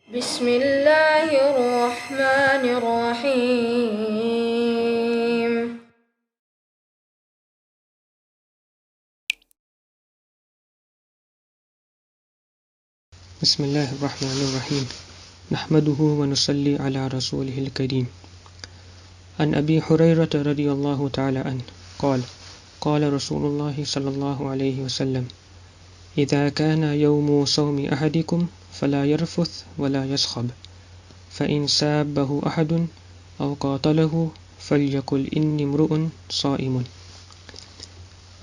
بسم الله الرحمن الرحيم بسم الله الرحمن الرحيم نحمده ونصلي على رسوله الكريم عن أبي هريرة رضي الله تعالى عنه قال قال رسول الله صلى الله عليه وسلم إذا كان يوم صوم أحدكم فلا يرفث ولا يصخب فإن سابه أحد أو قاتله فليقل إني امرؤ صائم.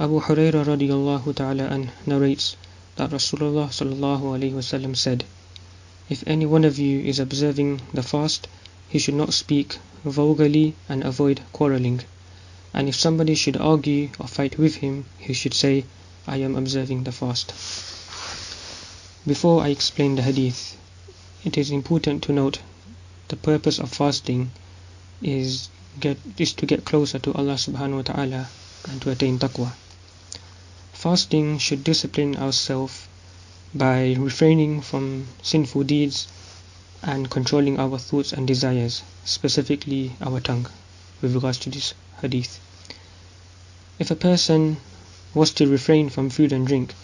Abu Hurairah radiallahu ta'ala an narrates that Rasulullah sallallahu alayhi wasallam said, if any one of you is observing the fast, he should not speak vulgarly and avoid quarrelling. And if somebody should argue or fight with him, he should say, I am observing the fast. Before I explain the hadith, it is important to note the purpose of fasting is to get closer to Allah subhanahu wa ta'ala and to attain taqwa. Fasting should discipline ourselves by refraining from sinful deeds and controlling our thoughts and desires, specifically our tongue, with regards to this hadith. If a person was to refrain from food and drink,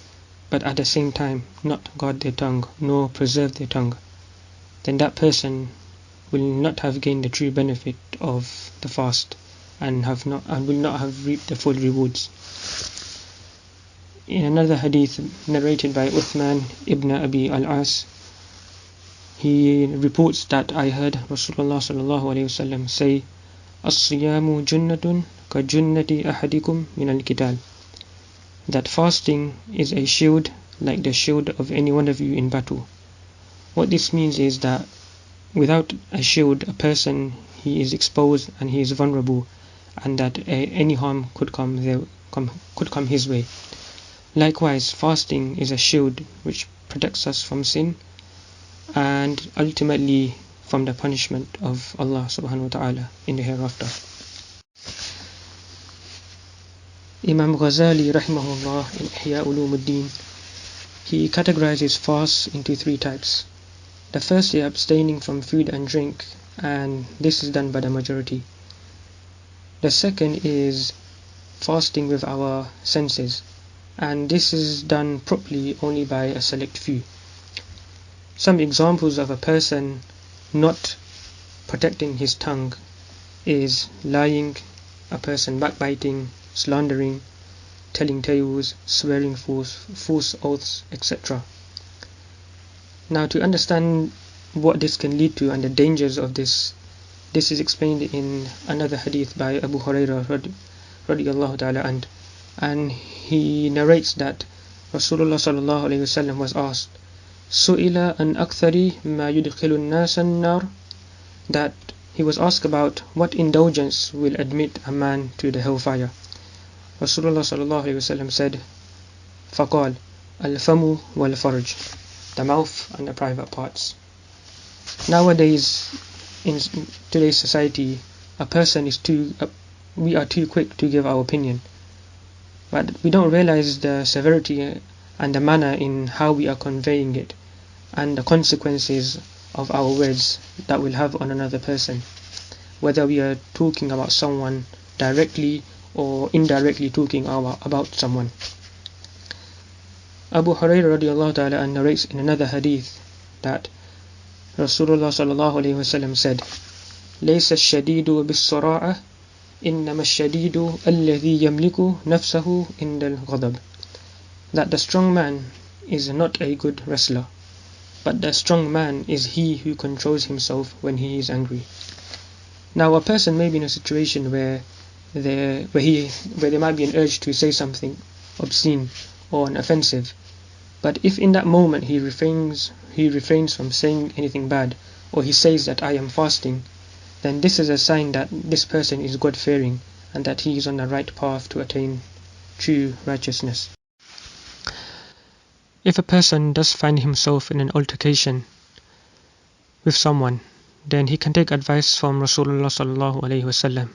but at the same time not guard their tongue nor preserve their tongue, then that person will not have gained the true benefit of the fast and will not have reaped the full rewards. In another hadith narrated by Uthman ibn Abi al-As, he reports that I heard Rasulullah sallallahu alayhi wasallam say, As-siyamu junnatun ka junnati ahadikum min al-qital, that fasting is a shield like the shield of any one of you in battle. What this means is that without a shield, a person, he is exposed and he is vulnerable, and that any harm could come his way. Likewise, fasting is a shield which protects us from sin and ultimately from the punishment of Allah subhanahu wa ta'ala in the hereafter. Imam Ghazali rahimahullah in Ihya Uloom, he categorizes fast into three types. The first is abstaining from food and drink, and this is done by the majority. The second is fasting with our senses, and this is done properly only by a select few. Some examples of a person not protecting his tongue is lying, a person backbiting, slandering, telling tales, swearing false oaths, etc. Now, to understand what this can lead to and the dangers of this is explained in another hadith by Abu Hurairah radiallahu ta'ala anhu, and he narrates that Rasulullah sallallahu alayhi wasallam was asked, Su'ila an akthari ma yudkhilu an-nas an-nar, that he was asked about what indulgence will admit a man to the hellfire. Rasulullah sallallahu alayhi wasallam said, Faqal, al-famu wal-farj, the mouth and the private parts. Nowadays, in today's society, we are too quick to give our opinion, but we don't realize the severity and the manner in how we are conveying it and the consequences of our words that will have on another person, whether we are talking about someone directly or indirectly talking about someone. Abu Hurairah radiallahu ta'ala narrates in another hadith that Rasulullah sallallahu alayhi wasallam said, Laysa ash-shadidu bis-sara'a, innama ash-shadidu alladhi yamliku nafsahu inda al-ghadab, that the strong man is not a good wrestler, but the strong man is he who controls himself when he is angry. Now, a person may be in a situation where there might be an urge to say something obscene or offensive, but if in that moment he refrains from saying anything bad, or he says that I am fasting, then this is a sign that this person is God-fearing and that he is on the right path to attain true righteousness. If a person does find himself in an altercation with someone, then he can take advice from Rasulullah sallallahu alayhi wasallam,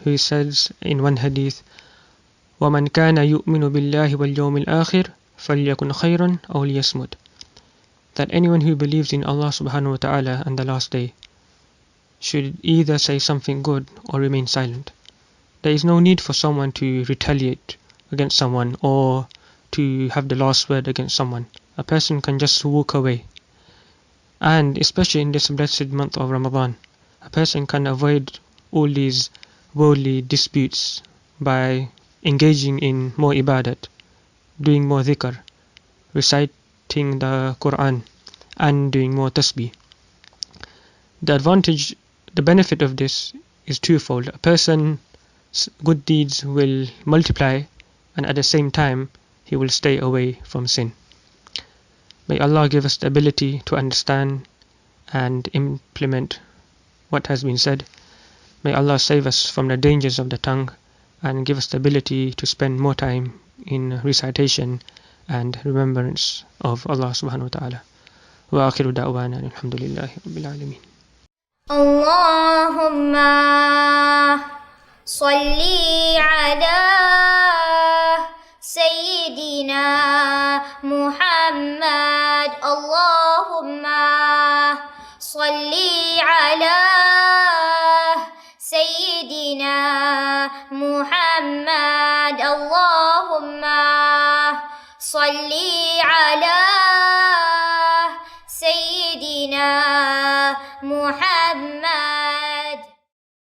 who says in one hadith, وَمَنْ كَانَ يُؤْمِنُ بِاللَّهِ وَالْيَوْمِ الْآخِرِ فَلْيَكُنْ خَيْرًا أَوْ لِيَصْمُتْ, that anyone who believes in Allah subhanahu wa ta'ala and the last day should either say something good or remain silent. There is no need for someone to retaliate against someone or to have the last word against someone. A person can just walk away. And especially in this blessed month of Ramadan, a person can avoid all these worldly disputes by engaging in more ibadat, doing more dhikr, reciting the Quran, and doing more tasbih. The benefit of this is twofold. A person's good deeds will multiply, and at the same time he will stay away from sin. May Allah give us the ability to understand and implement what has been said. May Allah save us from the dangers of the tongue and give us the ability to spend more time in recitation and remembrance of Allah subhanahu wa ta'ala. Wa akhiru da'wana alhamdulillahi rabbil alameen. Allahumma salli ala Sayyidina Muhammad. Allahumma salli ala Sayyidina Muhammad. Allahumma salli ala Sayyidina Muhammad.